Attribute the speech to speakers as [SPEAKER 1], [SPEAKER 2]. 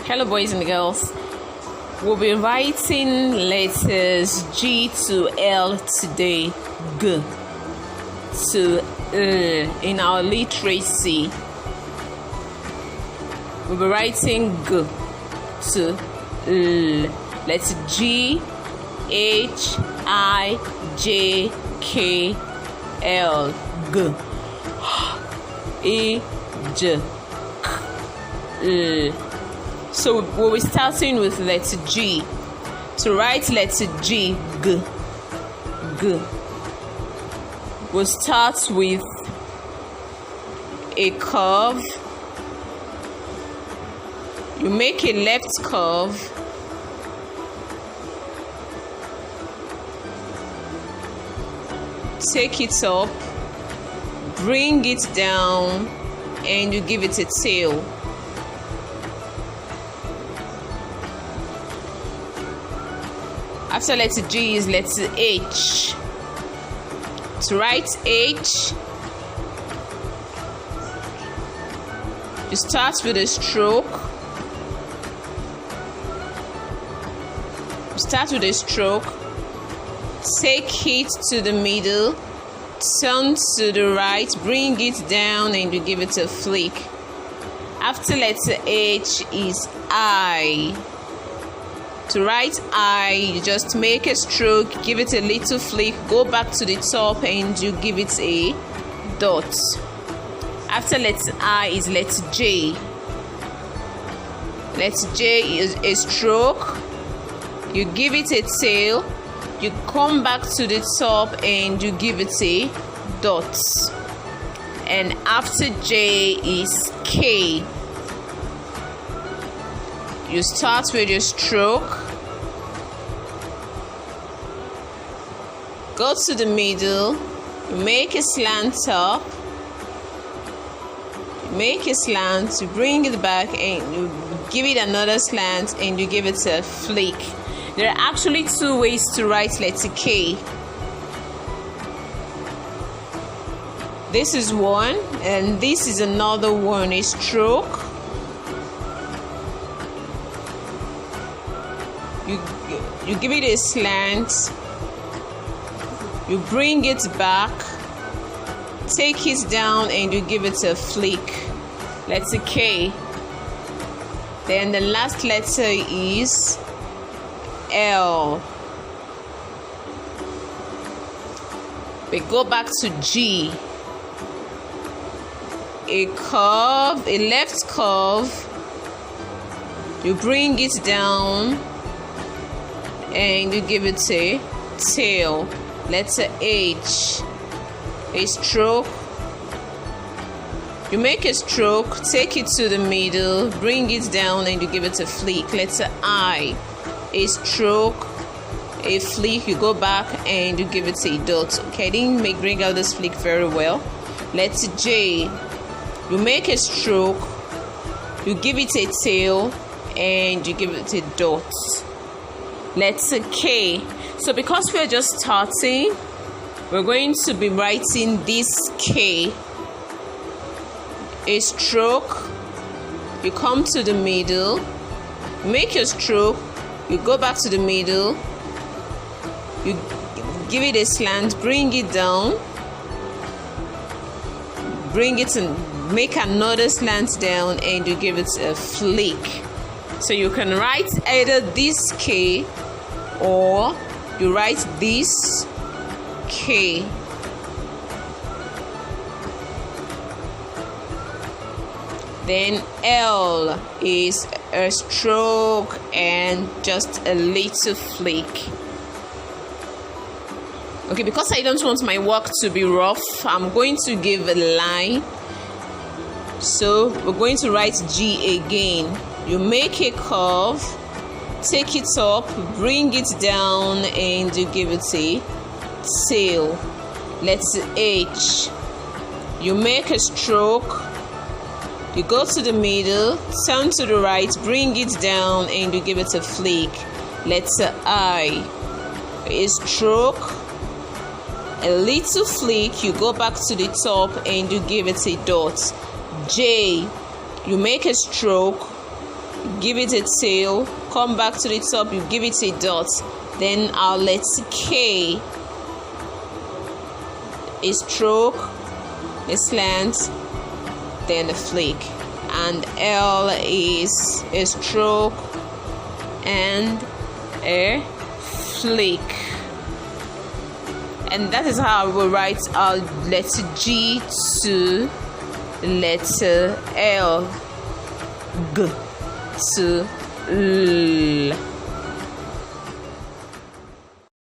[SPEAKER 1] Hello boys and girls, we'll be writing letters G to L today. G to L in our literacy. We'll be writing G to L. Let's G H I J K L. G E J K L. So we'll be starting with letter G. To write letter G, G, G, we'll start with a curve. You make a left curve. Take it up, bring it down, and you give it a tail. After letter G is letter H. To write H, you start with a stroke. Take it to the middle, turn to the right, bring it down, and you give it a flick. After letter H is I. To write I, you just make a stroke, give it a little flick, go back to the top, and you give it a dot. After letter I is letter J. Letter J is a stroke, you give it a tail, you come back to the top, and you give it a dot. And after J is K. You start with your stroke, go to the middle, you make a slant up, you bring it back, and you give it another slant, and you give it a flick. There are actually two ways to write letter K. This is one, and this is another one, a stroke. You give it a slant, you bring it back, take it down, and you give it a flick. Letter K. Then the last letter is L. We go back to G. A curve, a left curve, you bring it down, and you give it a tail. Letter H. A stroke. You make a stroke, take it to the middle, bring it down, and you give it a flick. Letter I. A stroke, a flick, you go back, and you give it a dot. Okay, I didn't bring out this flick very well. Letter J. You make a stroke, you give it a tail, and you give it a dot. Letter K. So because we're just starting, we're going to be writing this K. A stroke, you come to the middle, make a stroke, you go back to the middle, you give it a slant, bring it down, bring it and make another slant down, and you give it a flick. So you can write either this K or you write this K. Then L is a stroke and just a little flick. Okay, because I don't want my work to be rough, I'm going to give a line. So we're going to write G again. You make a curve, take it up, bring it down, and you give it a tail. Letter H. You make a stroke, you go to the middle, turn to the right, bring it down, and you give it a flick. Letter I. A stroke, a little flick, you go back to the top, and you give it a dot. J. You make a stroke, give it a tail, come back to the top, you give it a dot. Then our letter K, a stroke, a slant, then a flick, and L is a stroke and a flick. And that is how we will write our letter G to letter L, G to L.